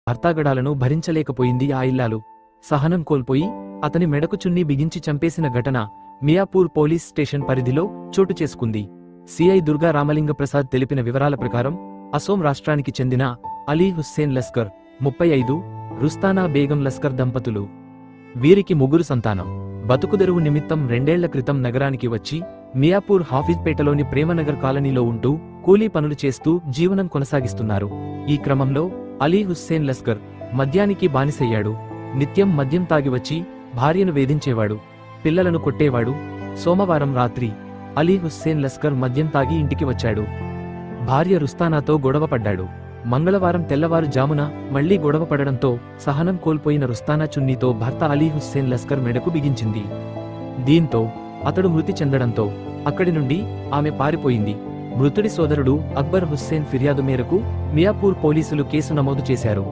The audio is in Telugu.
భర్తాగడాలను భరించలేకపోయింది ఆ ఇల్లాలు. సహనం కోల్పోయి అతని మెడకు చున్నీ బిగించి చంపేసిన ఘటన మియాపూర్ పోలీస్ స్టేషన్ పరిధిలో చోటు చేసుకుంది. సిఐ దుర్గా రామలింగ ప్రసాద్ తెలిపిన వివరాల ప్రకారం అసోం రాష్ట్రానికి చెందిన అలీ హుస్సేన్ లస్కర్ 35, రుస్తానా బేగం లస్కర్ దంపతులు. వీరికి 3 సంతానం. బతుకుదెరువు నిమిత్తం 2 ఏళ్ల క్రితం నగరానికి వచ్చి మియాపూర్ హాఫీజ్పేటలోని ప్రేమనగర్ కాలనీలో ఉంటూ కూలీ పనులు చేస్తూ జీవనం కొనసాగిస్తున్నారు. ఈ క్రమంలో అలీ హుస్సేన్ లస్కర్ మద్యానికి బానిసయ్యాడు. నిత్యం మద్యం తాగి వచ్చి భార్యను వేధించేవాడు, పిల్లలను కొట్టేవాడు. సోమవారం రాత్రి అలీ హుస్సేన్ లస్కర్ మద్యం తాగి ఇంటికి వచ్చాడు. భార్య రుస్తానాతో గొడవపడ్డాడు. మంగళవారం తెల్లవారుజామున మళ్లీ గొడవపడడంతో సహనం కోల్పోయిన రుస్తానా చున్నీతో భర్త అలీ హుస్సేన్ లస్కర్ మెడకు బిగించింది. దీంతో అతడు మృతి చెందడంతో అక్కడి నుండి ఆమె పారిపోయింది. మృతుడి సోదరుడు అక్బర్ హుస్సేన్ ఫిర్యాదు మేరకు మియాపూర్ పోలీసులు కేసు నమోదు చేశారు.